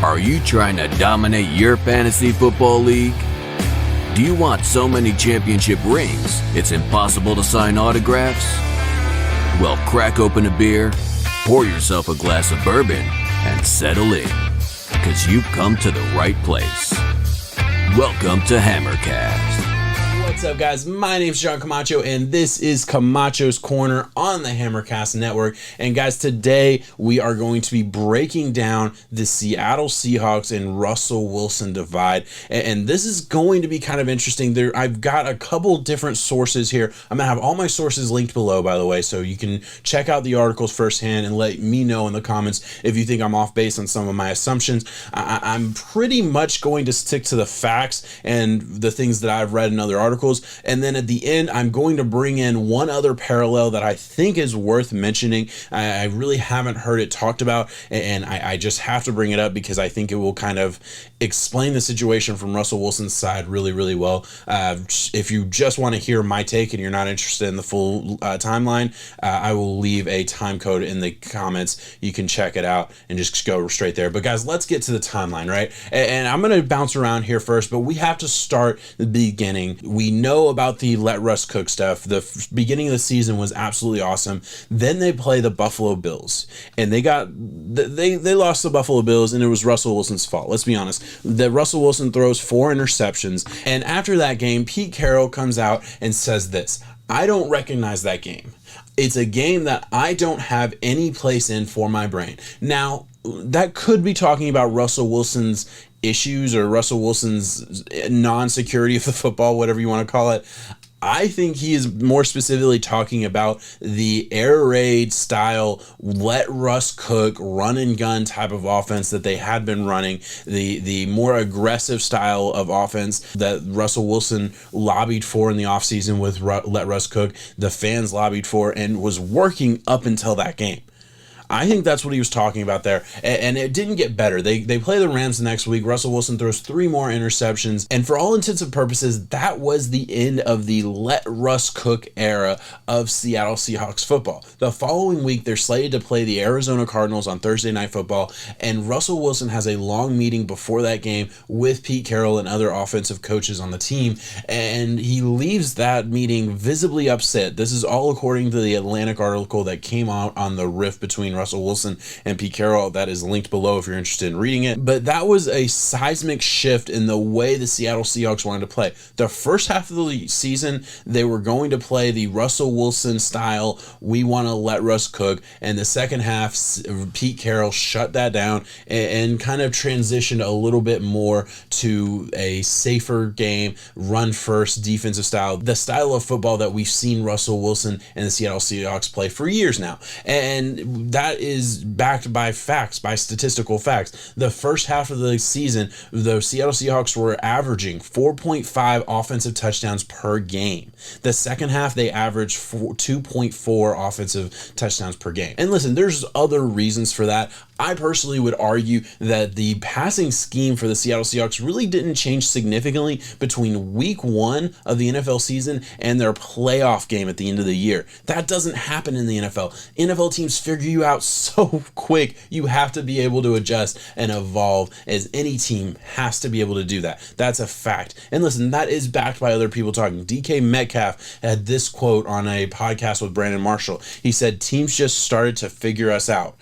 Are you trying to dominate your fantasy football league? Do you want so many championship rings it's impossible to sign autographs? Well, crack open a beer, pour yourself a glass of bourbon, and settle in, because you've come to the right place. Welcome to Hammercast. What's up, guys? My name's John Camacho, and this is Camacho's Corner on the Hammercast Network. And guys, today we are going to be breaking down the Seattle Seahawks and Russell Wilson divide. And this is going to be kind of interesting. I've got a couple different sources here. I'm going to have all my sources linked below, by the way, so you can check out the articles firsthand and let me know in the comments if you think I'm off base on some of my assumptions. I'm pretty much going to stick to the facts and the things that I've read in other articles. And then at the end, I'm going to bring in one other parallel that I think is worth mentioning. I really haven't heard it talked about, and I just have to bring it up because I think it will kind of explain the situation from Russell Wilson's side really, really well. If you just want to hear my take and you're not interested in the full timeline, I will leave a time code in the comments. You can check it out and just go straight there. But guys, let's get to the timeline, right? And I'm going to bounce around here first, but we have to start the beginning. We know about the let Russ cook stuff. The beginning of the season was absolutely awesome. Then they play the Buffalo Bills, and they lost the Buffalo Bills, and it was Russell Wilson's fault. Let's be honest. Russell Wilson throws 4 interceptions, and after that game, Pete Carroll comes out and says this: "I don't recognize that game. It's a game that I don't have any place in for my brain." Now, that could be talking about Russell Wilson's issues or Russell Wilson's non-security of the football, whatever you want to call it. I think he is more specifically talking about the air raid style, let Russ cook, run and gun type of offense that they had been running, the more aggressive style of offense that Russell Wilson lobbied for in the offseason with let Russ cook, the fans lobbied for, and was working up until that game. I think that's what he was talking about there, and it didn't get better. They play the Rams the next week. Russell Wilson throws 3 more interceptions, and for all intents and purposes, that was the end of the let Russ cook era of Seattle Seahawks football. The following week, they're slated to play the Arizona Cardinals on Thursday Night Football, and Russell Wilson has a long meeting before that game with Pete Carroll and other offensive coaches on the team, and he leaves that meeting visibly upset. This is all according to the Atlantic article that came out on the rift between Russell Wilson and Pete Carroll. That is linked below if you're interested in reading it. But that was a seismic shift in the way the Seattle Seahawks wanted to play. The first half of the season, they were going to play the Russell Wilson style, we want to let Russ cook. And the second half, Pete Carroll shut that down and kind of transitioned a little bit more to a safer game, run first, defensive style, the style of football that we've seen Russell Wilson and the Seattle Seahawks play for years now. And that is backed by facts, by statistical facts. The first half of the season, the Seattle Seahawks were averaging 4.5 offensive touchdowns per game. The second half, they averaged 2.4 offensive touchdowns per game. And listen, there's other reasons for that. I personally would argue that the passing scheme for the Seattle Seahawks really didn't change significantly between week 1 of the NFL season and their playoff game at the end of the year. That doesn't happen in the NFL. NFL teams figure you out so quick. You have to be able to adjust and evolve, as any team has to be able to do that. That's a fact. And listen, that is backed by other people talking. DK Metcalf had this quote on a podcast with Brandon Marshall. He said, "Teams just started to figure us out.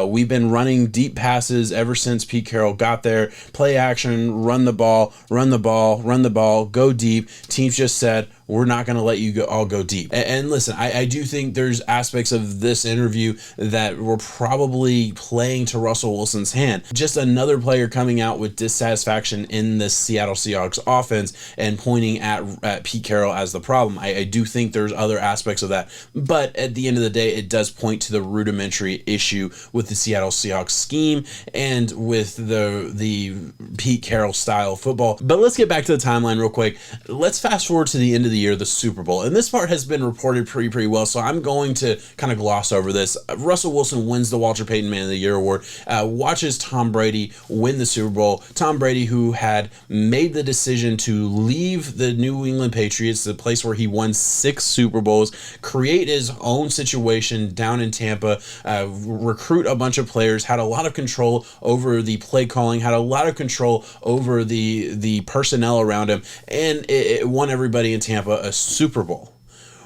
We've been running deep passes ever since Pete Carroll got there. Play action, run the ball, go deep. Teams just said, we're not going to let you all go deep." And listen, I do think there's aspects of this interview that were probably playing to Russell Wilson's hand. Just another player coming out with dissatisfaction in the Seattle Seahawks offense and pointing at Pete Carroll as the problem. I do think there's other aspects of that. But at the end of the day, it does point to the rudimentary issue with the Seattle Seahawks scheme and with the Pete Carroll style football. But let's get back to the timeline real quick. Let's fast forward to the end of the year, the Super Bowl. And this part has been reported pretty well, so I'm going to kind of gloss over this. Russell Wilson wins the Walter Payton Man of the Year award, watches Tom Brady win the Super Bowl. Tom Brady, who had made the decision to leave the New England Patriots, the place where he won 6 Super Bowls, create his own situation down in Tampa, recruit a bunch of players, had a lot of control over the play calling, had a lot of control over the personnel around him, and it won everybody in Tampa a Super Bowl.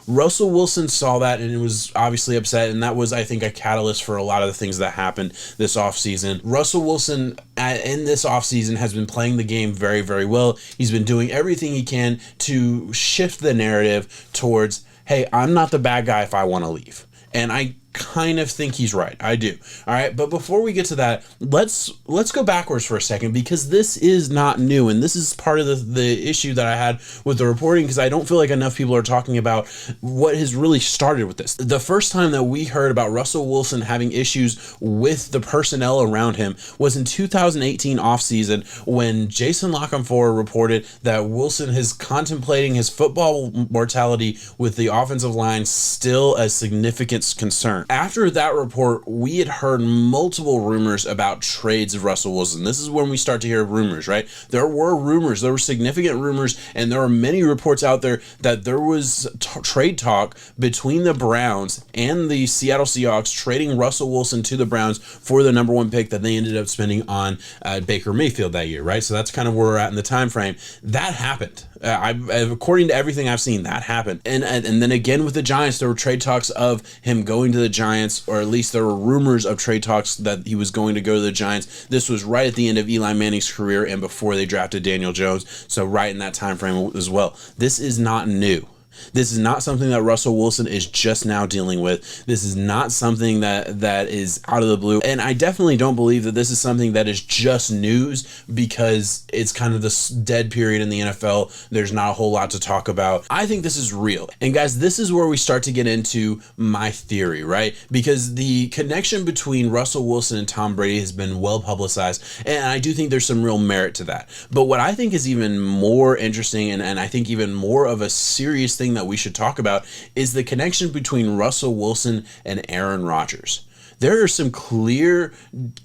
Russell Wilson saw that and was obviously upset, and that was, I think, a catalyst for a lot of the things that happened this offseason. Russell Wilson, in this offseason, has been playing the game very, very well. He's been doing everything he can to shift the narrative towards, hey, I'm not the bad guy if I want to leave. And I kind of think he's right. I do. All right. But before we get to that, let's go backwards for a second, because this is not new. And this is part of the issue that I had with the reporting, because I don't feel like enough people are talking about what has really started with this. The first time that we heard about Russell Wilson having issues with the personnel around him was in 2018 offseason, when Jason Lockenfor reported that Wilson is contemplating his football mortality with the offensive line still a significant concern. After that report, we had heard multiple rumors about trades of Russell Wilson. This is when we start to hear rumors, right? There were rumors, there were significant rumors, and there are many reports out there that there was trade talk between the Browns and the Seattle Seahawks, trading Russell Wilson to the Browns for the number 1 pick that they ended up spending on Baker Mayfield that year, right? So that's kind of where we're at in the time frame. That happened. According to everything I've seen, that happened. And then again with the Giants, there were trade talks of him going to the Giants, or at least there were rumors of trade talks that he was going to go to the Giants. This was right at the end of Eli Manning's career and before they drafted Daniel Jones, so right in that time frame as well. This is not new. This is not something that Russell Wilson is just now dealing with. This is not something that is out of the blue. And I definitely don't believe that this is something that is just news because it's kind of this dead period in the NFL. There's not a whole lot to talk about. I think this is real. And guys, this is where we start to get into my theory, right? Because the connection between Russell Wilson and Tom Brady has been well publicized, and I do think there's some real merit to that. But what I think is even more interesting, and I think even more of a serious thing that we should talk about, is the connection between Russell Wilson and Aaron Rodgers. There are some clear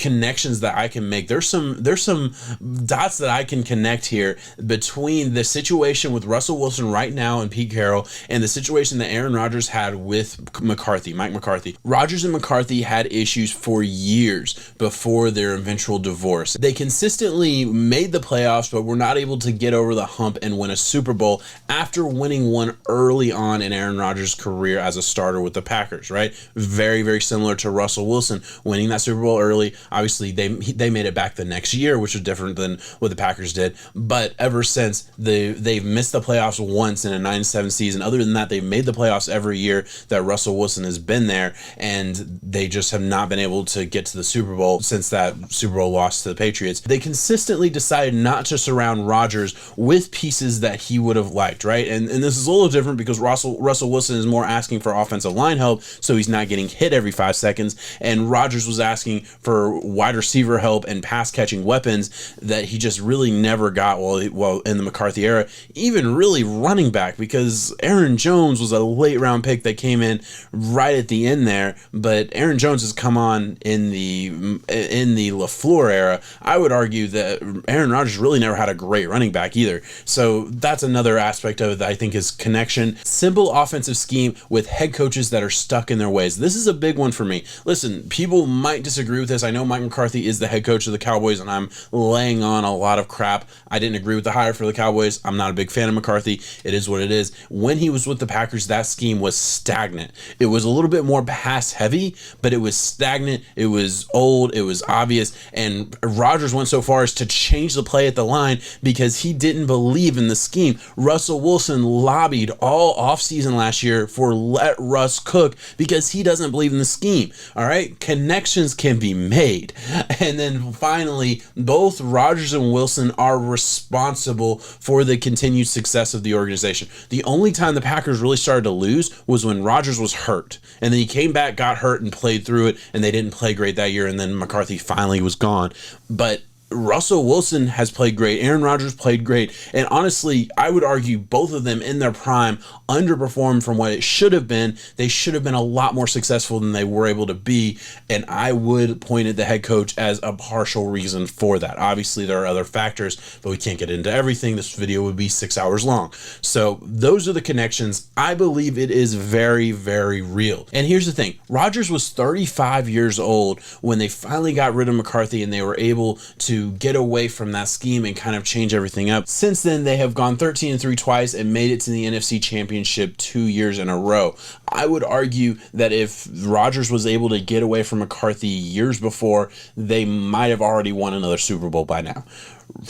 connections that I can make. There's some dots that I can connect here between the situation with Russell Wilson right now and Pete Carroll and the situation that Aaron Rodgers had with Mike McCarthy. Rodgers and McCarthy had issues for years before their eventual divorce. They consistently made the playoffs, but were not able to get over the hump and win a Super Bowl after winning one early on in Aaron Rodgers' career as a starter with the Packers, right? Very, very similar to Russell Wilson winning that Super Bowl early. Obviously, they made it back the next year, which was different than what the Packers did. But ever since, they've missed the playoffs once in a 9-7 season. Other than that, they've made the playoffs every year that Russell Wilson has been there, and they just have not been able to get to the Super Bowl since that Super Bowl loss to the Patriots. They consistently decided not to surround Rodgers with pieces that he would have liked, right? And this is a little different because Russell Wilson is more asking for offensive line help, so he's not getting hit every 5 seconds. And Rodgers was asking for wide receiver help and pass catching weapons that he just really never got while in the McCarthy era. Even really running back, because Aaron Jones was a late round pick that came in right at the end there. But Aaron Jones has come on in the LaFleur era. I would argue that Aaron Rodgers really never had a great running back either. So that's another aspect of it that I think is connection. Simple offensive scheme with head coaches that are stuck in their ways. This is a big one for me. Listen, people might disagree with this. I know Mike McCarthy is the head coach of the Cowboys, and I'm laying on a lot of crap. I didn't agree with the hire for the Cowboys. I'm not a big fan of McCarthy. It is what it is. When he was with the Packers, that scheme was stagnant. It was a little bit more pass heavy, but it was stagnant. It was old. It was obvious. And Rodgers went so far as to change the play at the line because he didn't believe in the scheme. Russell Wilson lobbied all offseason last year for let Russ cook because he doesn't believe in the scheme. All right, connections can be made. And then finally, both Rodgers and Wilson are responsible for the continued success of the organization. The only time the Packers really started to lose was when Rodgers was hurt. And then he came back, got hurt, and played through it, and they didn't play great that year, and then McCarthy finally was gone. But Russell Wilson has played great. Aaron Rodgers played great. And honestly, I would argue both of them in their prime underperformed from what it should have been. They should have been a lot more successful than they were able to be. And I would point at the head coach as a partial reason for that. Obviously, there are other factors, but we can't get into everything. This video would be 6 hours long. So those are the connections. I believe it is very, very real. And here's the thing. Rodgers was 35 years old when they finally got rid of McCarthy and they were able to get away from that scheme and kind of change everything up. Since then, they have gone 13-3 twice and made it to the NFC Championship 2 years in a row. I would argue that if Rodgers was able to get away from McCarthy years before, they might have already won another Super Bowl by now.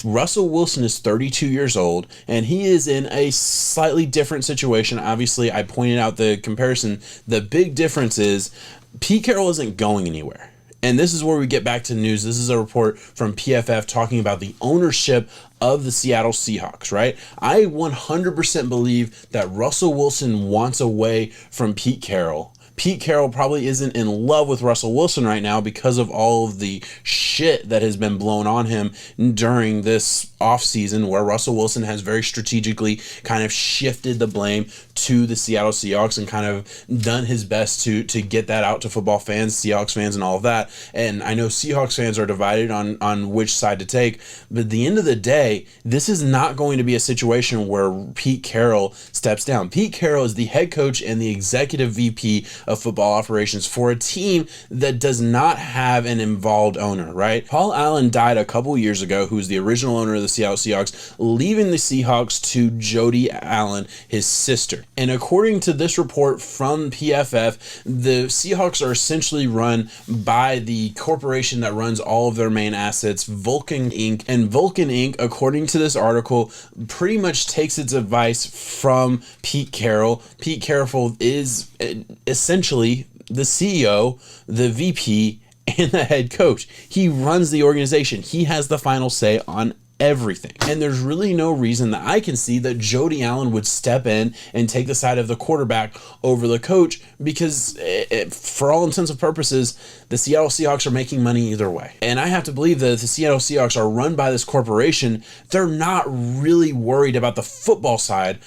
Russell Wilson is 32 years old, and he is in a slightly different situation. Obviously, I pointed out the comparison. The big difference is Pete Carroll isn't going anywhere. And this is where we get back to news. This is a report from PFF talking about the ownership of the Seattle Seahawks, right? I 100% believe that Russell Wilson wants away from Pete Carroll. Pete Carroll probably isn't in love with Russell Wilson right now because of all of the shit that has been blown on him during this offseason, where Russell Wilson has very strategically kind of shifted the blame to the Seattle Seahawks and kind of done his best to get that out to football fans, Seahawks fans, and all of that. And I know Seahawks fans are divided on which side to take, but at the end of the day, this is not going to be a situation where Pete Carroll steps down. Pete Carroll is the head coach and the executive VP of football operations for a team that does not have an involved owner, right? Paul Allen died a couple years ago, who's the original owner of the Seattle Seahawks, leaving the Seahawks to Jody Allen, his sister. And according to this report from PFF, the Seahawks are essentially run by the corporation that runs all of their main assets, Vulcan Inc. And Vulcan Inc., according to this article, pretty much takes its advice from Pete Carroll. Pete Carroll is essentially the CEO, the VP, and the head coach. He runs the organization. He has the final say on everything. And there's really no reason that I can see that Jody Allen would step in and take the side of the quarterback over the coach, because for all intents and purposes, the Seattle Seahawks are making money either way. And I have to believe that if the Seattle Seahawks are run by this corporation, they're not really worried about the football side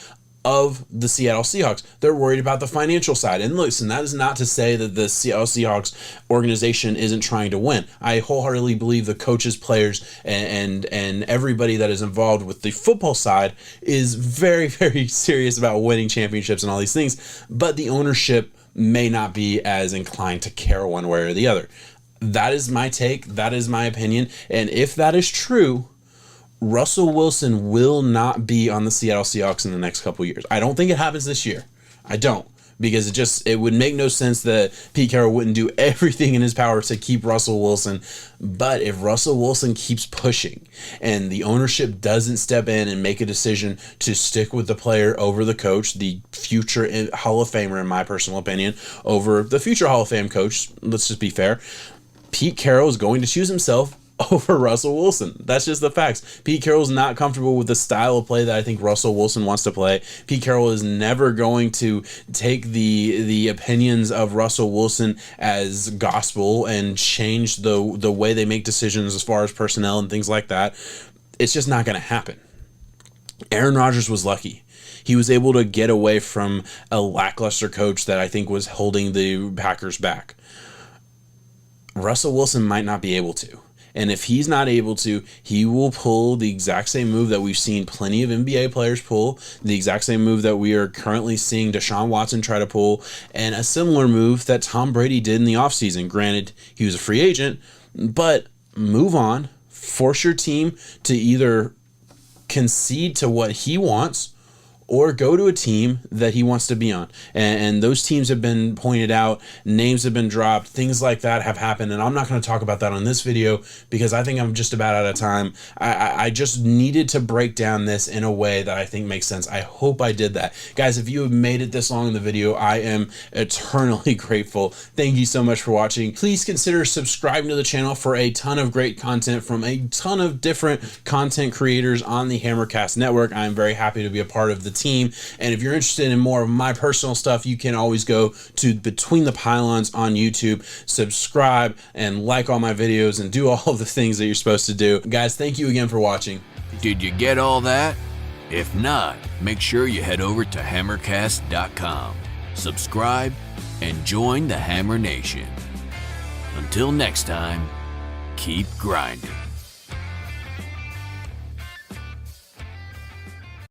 of the Seattle Seahawks. They're worried about the financial side. And listen, that is not to say that the Seattle Seahawks organization isn't trying to win. I wholeheartedly believe the coaches, players, and everybody that is involved with the football side is very, very serious about winning championships and all these things. But the ownership may not be as inclined to care one way or the other. That is my take. That is my opinion. And if that is true, Russell Wilson will not be on the Seattle Seahawks in the next couple years. I don't think it happens this year. I don't, because it would make no sense that Pete Carroll wouldn't do everything in his power to keep Russell Wilson. But if Russell Wilson keeps pushing and the ownership doesn't step in and make a decision to stick with the player over the coach, the future Hall of Famer, in my personal opinion, over the future Hall of Fame coach, let's just be fair, Pete Carroll is going to choose himself over Russell Wilson. That's just the facts. Pete Carroll's not comfortable with the style of play that I think Russell Wilson wants to play. Pete Carroll is never going to take the opinions of Russell Wilson as gospel and change the way they make decisions as far as personnel and things like that. It's just not going to happen. Aaron Rodgers was lucky. He was able to get away from a lackluster coach that I think was holding the Packers back. Russell Wilson might not be able to. And if he's not able to, he will pull the exact same move that we've seen plenty of NBA players pull, the exact same move that we are currently seeing Deshaun Watson try to pull, and a similar move that Tom Brady did in the offseason. Granted, he was a free agent, but move on. Force your team to either concede to what he wants or go to a team that he wants to be on. And those teams have been pointed out, names have been dropped, things like that have happened, and I'm not going to talk about that on this video because I think I'm just about out of time. I just needed to break down this in a way that I think makes sense. I hope I did that. Guys, if you have made it this long in the video, I am eternally grateful. Thank you so much for watching. Please consider subscribing to the channel for a ton of great content from a ton of different content creators on the Hammercast Network. I'm very happy to be a part of the team team. And if you're interested in more of my personal stuff, you can always go to Between the Pylons on YouTube, subscribe and like all my videos and do all of the things that you're supposed to do. Guys, thank you again for watching. Did you get all that? If not, make sure you head over to hammercast.com, subscribe, and join the Hammer Nation. Until next time, keep grinding.